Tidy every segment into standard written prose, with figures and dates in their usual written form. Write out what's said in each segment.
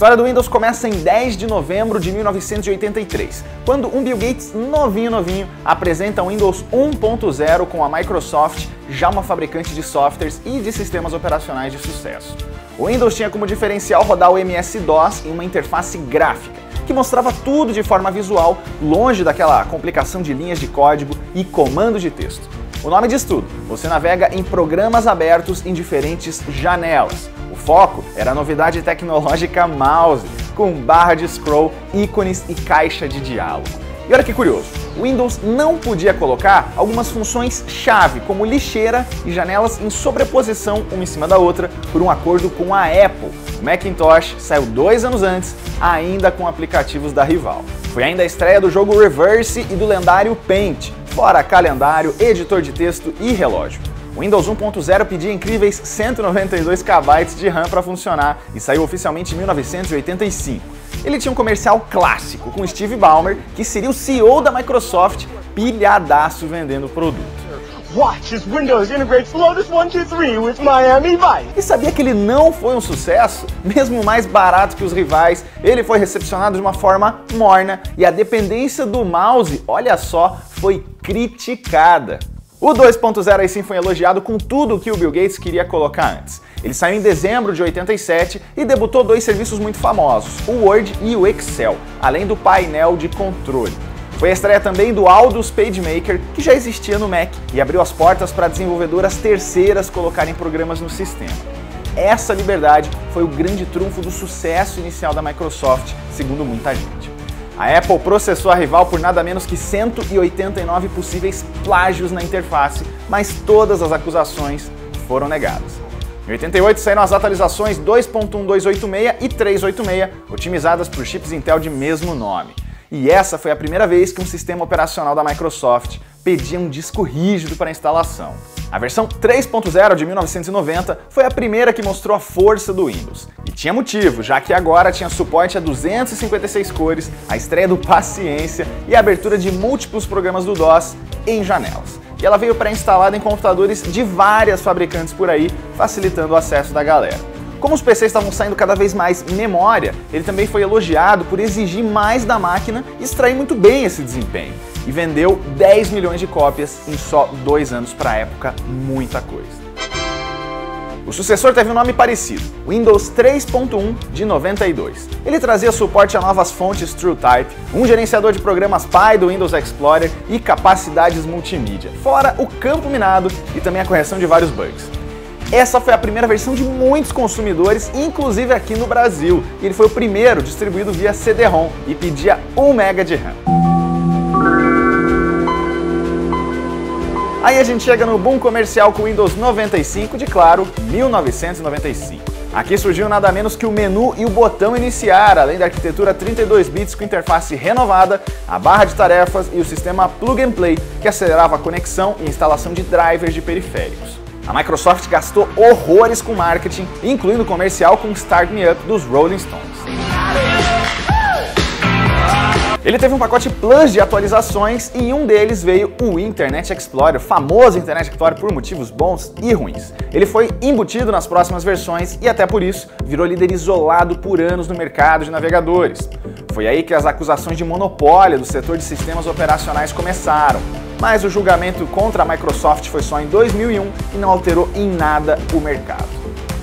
história do Windows começa em 10 de novembro de 1983, quando um Bill Gates novinho apresenta o Windows 1.0 com a Microsoft, já uma fabricante de softwares e de sistemas operacionais de sucesso. O Windows tinha como diferencial rodar o MS-DOS em uma interface gráfica, que mostrava tudo de forma visual, longe daquela complicação de linhas de código e comandos de texto. O nome diz tudo, você navega em programas abertos em diferentes janelas. O foco era a novidade tecnológica mouse, com barra de scroll, ícones e caixa de diálogo. E olha que curioso, o Windows não podia colocar algumas funções-chave, como lixeira e janelas em sobreposição uma em cima da outra, por um acordo com a Apple. O Macintosh saiu 2 anos antes, ainda com aplicativos da rival. Foi ainda a estreia do jogo Reverse e do lendário Paint, fora calendário, editor de texto e relógio. O Windows 1.0 pedia incríveis 192 KB de RAM para funcionar e saiu oficialmente em 1985. Ele tinha um comercial clássico com Steve Ballmer, que seria o CEO da Microsoft, pilhadaço vendendo o produto. Watch as Windows integrates Lotus 123 with Miami Vice. E sabia que ele não foi um sucesso? Mesmo mais barato que os rivais, ele foi recepcionado de uma forma morna e a dependência do mouse, olha só, foi criticada. O 2.0 aí sim foi elogiado com tudo o que o Bill Gates queria colocar antes. Ele saiu em dezembro de 87 e debutou 2 serviços muito famosos, o Word e o Excel, além do painel de controle. Foi a estreia também do Aldus PageMaker, que já existia no Mac, e abriu as portas para desenvolvedoras terceiras colocarem programas no sistema. Essa liberdade foi o grande trunfo do sucesso inicial da Microsoft, segundo muita gente. A Apple processou a rival por nada menos que 189 possíveis plágios na interface, mas todas as acusações foram negadas. Em 88 saíram as atualizações 2.1, 286 e 386, otimizadas por chips Intel de mesmo nome. E essa foi a primeira vez que um sistema operacional da Microsoft pedia um disco rígido para instalação. A versão 3.0 de 1990 foi a primeira que mostrou a força do Windows. E tinha motivo, já que agora tinha suporte a 256 cores, a estreia do Paciência e a abertura de múltiplos programas do DOS em janelas. E ela veio pré-instalada em computadores de várias fabricantes por aí, facilitando o acesso da galera. Como os PCs estavam saindo cada vez mais memória, ele também foi elogiado por exigir mais da máquina e extrair muito bem esse desempenho. E vendeu 10 milhões de cópias em só 2 anos, para a época, muita coisa. O sucessor teve um nome parecido, Windows 3.1 de 92. Ele trazia suporte a novas fontes TrueType, um gerenciador de programas pai do Windows Explorer e capacidades multimídia, fora o campo minado e também a correção de vários bugs. Essa foi a primeira versão de muitos consumidores, inclusive aqui no Brasil. Ele foi o primeiro distribuído via CD-ROM e pedia 1 MB de RAM. Aí a gente chega no boom comercial com o Windows 95 de, claro, 1995. Aqui surgiu nada menos que o menu e o botão iniciar, além da arquitetura 32 bits com interface renovada, a barra de tarefas e o sistema Plug and Play, que acelerava a conexão e instalação de drivers de periféricos. A Microsoft gastou horrores com marketing, incluindo comercial com Start Me Up dos Rolling Stones. Ele teve um pacote Plus de atualizações e em um deles veio o Internet Explorer, o famoso Internet Explorer por motivos bons e ruins. Ele foi embutido nas próximas versões e até por isso virou líder isolado por anos no mercado de navegadores. Foi aí que as acusações de monopólio do setor de sistemas operacionais começaram. Mas o julgamento contra a Microsoft foi só em 2001 e não alterou em nada o mercado.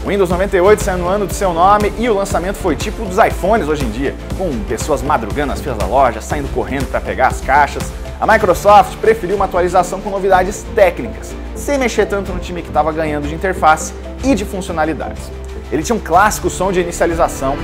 O Windows 98 saiu no ano do seu nome e o lançamento foi tipo dos iPhones hoje em dia, com pessoas madrugando nas filas da loja, saindo correndo para pegar as caixas. A Microsoft preferiu uma atualização com novidades técnicas, sem mexer tanto no time que estava ganhando de interface e de funcionalidades. Ele tinha um clássico som de inicialização,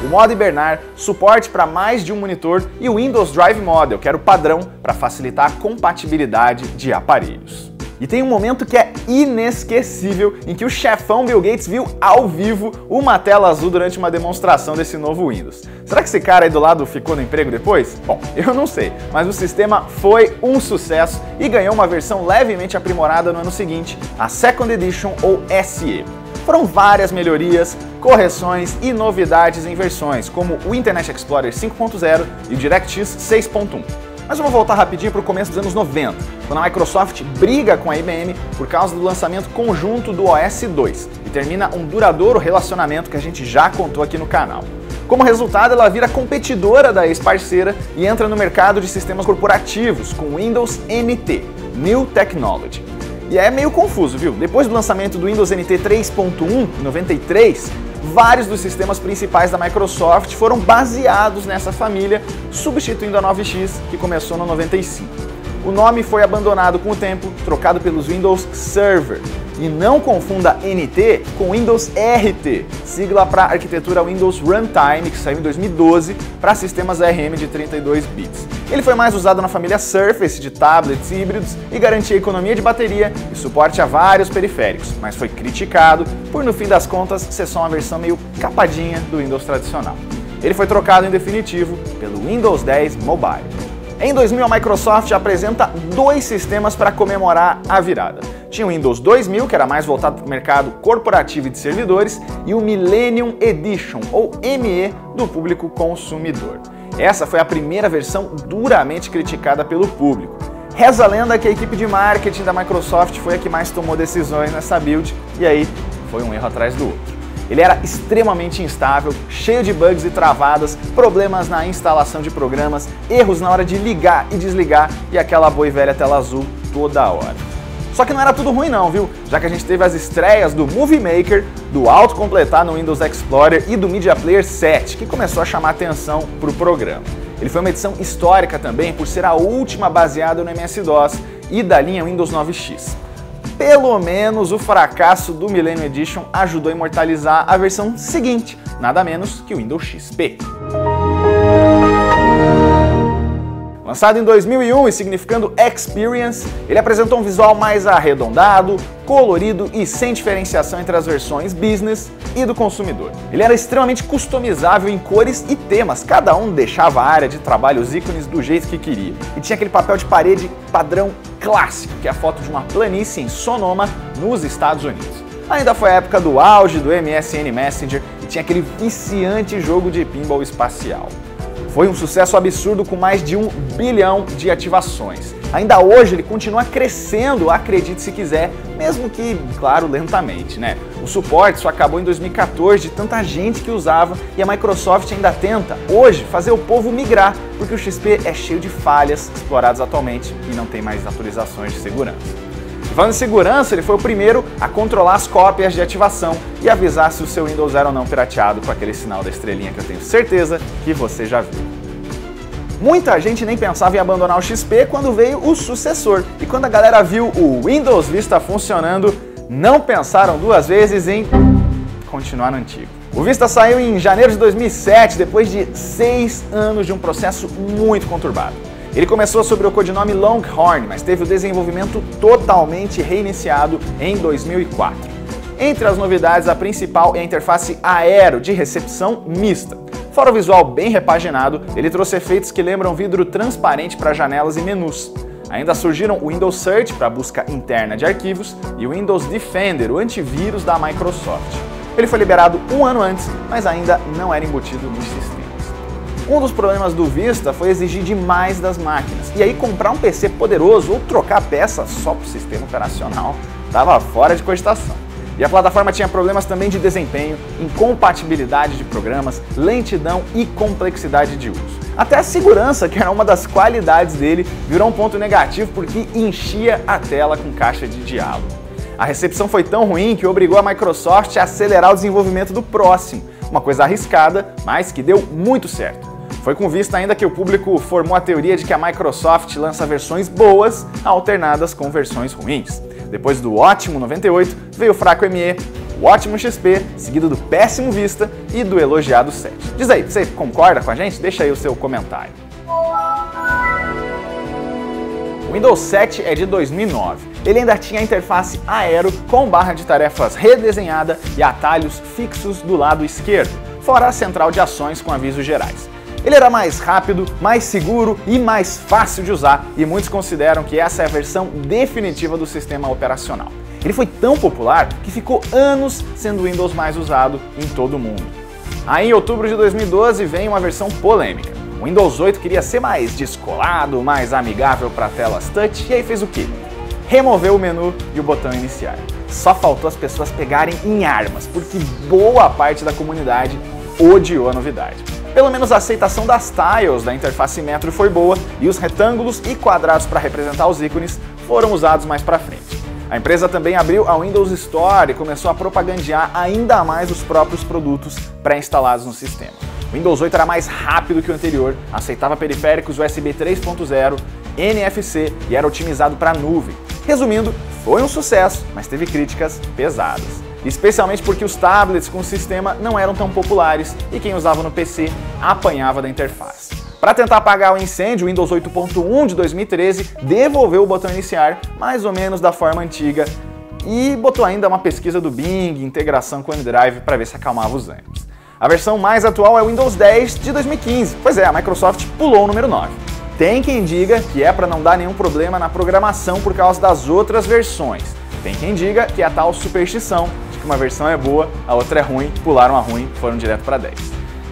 o modo hibernar, suporte para mais de um monitor e o Windows Drive Model, que era o padrão para facilitar a compatibilidade de aparelhos. E tem um momento que é inesquecível, em que o chefão Bill Gates viu ao vivo uma tela azul durante uma demonstração desse novo Windows. Será que esse cara aí do lado ficou no emprego depois? Bom, eu não sei, mas o sistema foi um sucesso e ganhou uma versão levemente aprimorada no ano seguinte, a Second Edition ou SE. Foram várias melhorias, correções e novidades em versões, como o Internet Explorer 5.0 e o DirectX 6.1. Mas eu vou voltar rapidinho para o começo dos anos 90, quando a Microsoft briga com a IBM por causa do lançamento conjunto do OS 2. e termina um duradouro relacionamento que a gente já contou aqui no canal. Como resultado, ela vira competidora da ex-parceira e entra no mercado de sistemas corporativos com Windows NT, New Technology. E é meio confuso, viu? Depois do lançamento do Windows NT 3.1, em 93, vários dos sistemas principais da Microsoft foram baseados nessa família, substituindo a 9X, que começou no 95. O nome foi abandonado com o tempo, trocado pelos Windows Server. E não confunda NT com Windows RT, sigla para a arquitetura Windows Runtime, que saiu em 2012 para sistemas ARM de 32 bits. Ele foi mais usado na família Surface de tablets híbridos e garantia economia de bateria e suporte a vários periféricos, mas foi criticado por, no fim das contas, ser só uma versão meio capadinha do Windows tradicional. Ele foi trocado em definitivo pelo Windows 10 Mobile. Em 2000, a Microsoft apresenta dois sistemas para comemorar a virada. Tinha o Windows 2000, que era mais voltado para o mercado corporativo e de servidores, e o Millennium Edition, ou ME, do público consumidor. Essa foi a primeira versão duramente criticada pelo público. Reza a lenda que a equipe de marketing da Microsoft foi a que mais tomou decisões nessa build, e aí foi um erro atrás do outro. Ele era extremamente instável, cheio de bugs e travadas, problemas na instalação de programas, erros na hora de ligar e desligar e aquela boa e velha tela azul toda hora. Só que não era tudo ruim não, viu? Já que a gente teve as estreias do Movie Maker, do autocompletar no Windows Explorer e do Media Player 7, que começou a chamar atenção para o programa. Ele foi uma edição histórica também por ser a última baseada no MS-DOS e da linha Windows 9X. Pelo menos o fracasso do Millennium Edition ajudou a imortalizar a versão seguinte, nada menos que o Windows XP. Lançado em 2001 e significando Experience, ele apresentou um visual mais arredondado, colorido e sem diferenciação entre as versões Business e do consumidor. Ele era extremamente customizável em cores e temas, cada um deixava a área de trabalho, os ícones do jeito que queria. E tinha aquele papel de parede padrão clássico, que é a foto de uma planície em Sonoma, nos Estados Unidos. Ainda foi a época do auge do MSN Messenger e tinha aquele viciante jogo de pinball espacial. Foi um sucesso absurdo com mais de 1 bilhão de ativações. Ainda hoje ele continua crescendo, acredite se quiser, mesmo que, claro, lentamente, né? O suporte só acabou em 2014 de tanta gente que usava e a Microsoft ainda tenta, hoje, fazer o povo migrar, porque o XP é cheio de falhas exploradas atualmente e não tem mais atualizações de segurança. E falando em segurança, ele foi o primeiro a controlar as cópias de ativação e avisar se o seu Windows era ou não pirateado com aquele sinal da estrelinha que eu tenho certeza que você já viu. Muita gente nem pensava em abandonar o XP quando veio o sucessor. E quando a galera viu o Windows Vista funcionando, não pensaram duas vezes em continuar no antigo. O Vista saiu em janeiro de 2007, depois de 6 anos de um processo muito conturbado. Ele começou sob o codinome Longhorn, mas teve o desenvolvimento totalmente reiniciado em 2004. Entre as novidades, a principal é a interface Aero de recepção mista. Fora o visual bem repaginado, ele trouxe efeitos que lembram vidro transparente para janelas e menus. Ainda surgiram o Windows Search para busca interna de arquivos e o Windows Defender, o antivírus da Microsoft. Ele foi liberado um ano antes, mas ainda não era embutido nos sistemas. Um dos problemas do Vista foi exigir demais das máquinas, e aí comprar um PC poderoso ou trocar peça só para o sistema operacional estava fora de cogitação. E a plataforma tinha problemas também de desempenho, incompatibilidade de programas, lentidão e complexidade de uso. Até a segurança, que era uma das qualidades dele, virou um ponto negativo porque enchia a tela com caixa de diálogo. A recepção foi tão ruim que obrigou a Microsoft a acelerar o desenvolvimento do próximo, uma coisa arriscada, mas que deu muito certo. Foi com vista ainda que o público formou a teoria de que a Microsoft lança versões boas alternadas com versões ruins. Depois do ótimo 98, veio o fraco ME, o ótimo XP, seguido do péssimo Vista e do elogiado 7. Diz aí, você concorda com a gente? Deixa aí o seu comentário. O Windows 7 é de 2009. Ele ainda tinha a interface Aero com barra de tarefas redesenhada e atalhos fixos do lado esquerdo, fora a central de ações com avisos gerais. Ele era mais rápido, mais seguro e mais fácil de usar, e muitos consideram que essa é a versão definitiva do sistema operacional. Ele foi tão popular que ficou anos sendo o Windows mais usado em todo o mundo. Aí em outubro de 2012 vem uma versão polêmica. O Windows 8 queria ser mais descolado, mais amigável para telas touch, e aí fez o quê? removeu o menu e o botão iniciar. Só faltou as pessoas pegarem em armas, porque boa parte da comunidade odiou a novidade. Pelo menos a aceitação das tiles da interface Metro foi boa e os retângulos e quadrados para representar os ícones foram usados mais para frente. A empresa também abriu a Windows Store e começou a propagandear ainda mais os próprios produtos pré-instalados no sistema. O Windows 8 era mais rápido que o anterior, aceitava periféricos USB 3.0, NFC e era otimizado para nuvem. Resumindo, foi um sucesso, mas teve críticas pesadas. Especialmente porque os tablets com o sistema não eram tão populares e quem usava no PC apanhava da interface. Para tentar apagar o incêndio, o Windows 8.1 de 2013 devolveu o botão iniciar mais ou menos da forma antiga e botou ainda uma pesquisa do Bing, integração com o OneDrive para ver se acalmava os ânimos. A versão mais atual é o Windows 10 de 2015, pois é, a Microsoft pulou o número 9. Tem quem diga que é para não dar nenhum problema na programação por causa das outras versões. Tem quem diga que é a tal superstição de que uma versão é boa, a outra é ruim, pularam a ruim e foram direto para 10.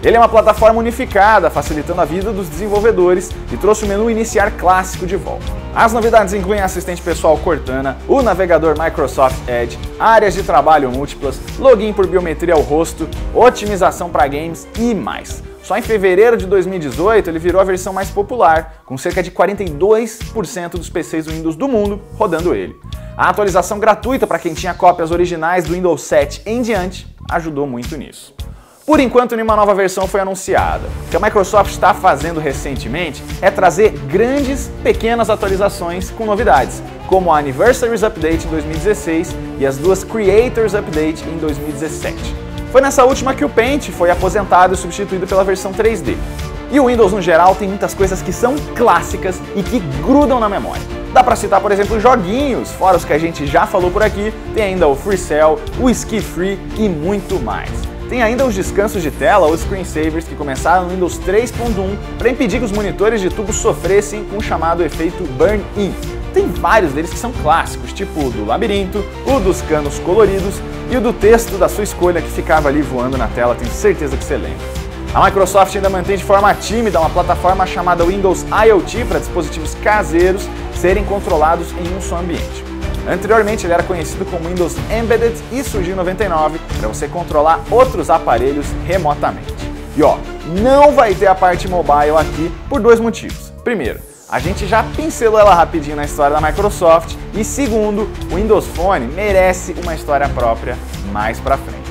Ele é uma plataforma unificada, facilitando a vida dos desenvolvedores e trouxe o menu iniciar clássico de volta. As novidades incluem assistente pessoal Cortana, o navegador Microsoft Edge, áreas de trabalho múltiplas, login por biometria ao rosto, otimização para games e mais. Só em fevereiro de 2018 ele virou a versão mais popular, com cerca de 42% dos PCs do Windows do mundo rodando ele. A atualização gratuita para quem tinha cópias originais do Windows 7 em diante ajudou muito nisso. Por enquanto, nenhuma nova versão foi anunciada. O que a Microsoft está fazendo recentemente é trazer grandes, pequenas atualizações com novidades, como a Anniversaries Update em 2016 e as duas Creators Update em 2017. Foi nessa última que o Paint foi aposentado e substituído pela versão 3D. E o Windows, no geral, tem muitas coisas que são clássicas e que grudam na memória. Dá pra citar, por exemplo, joguinhos, fora os que a gente já falou por aqui, tem ainda o FreeCell, o Ski Free e muito mais. Tem ainda os descansos de tela ou screensavers que começaram no Windows 3.1 para impedir que os monitores de tubo sofressem com o chamado efeito burn-in. Tem vários deles que são clássicos, tipo o do labirinto, o dos canos coloridos e o do texto da sua escolha que ficava ali voando na tela, tenho certeza que você lembra. A Microsoft ainda mantém de forma tímida uma plataforma chamada Windows IoT para dispositivos caseiros serem controlados em um só ambiente. Anteriormente ele era conhecido como Windows Embedded e surgiu em 99 para você controlar outros aparelhos remotamente. E ó, não vai ter a parte mobile aqui por dois motivos. Primeiro, a gente já pincelou ela rapidinho na história da Microsoft e segundo, o Windows Phone merece uma história própria mais pra frente.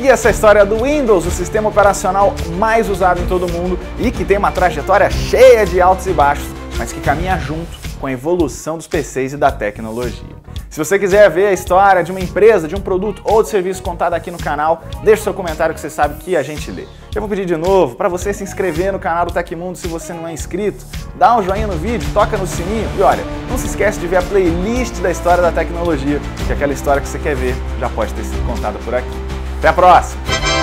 E essa história do Windows, o sistema operacional mais usado em todo o mundo e que tem uma trajetória cheia de altos e baixos, mas que caminha junto com a evolução dos PCs e da tecnologia. Se você quiser ver a história de uma empresa, de um produto ou de serviço contado aqui no canal, deixe seu comentário que você sabe que a gente lê. Eu vou pedir de novo para você se inscrever no canal do Tecmundo se você não é inscrito, dá um joinha no vídeo, toca no sininho e olha, não se esquece de ver a playlist da história da tecnologia, que aquela história que você quer ver já pode ter sido contada por aqui. Até a próxima!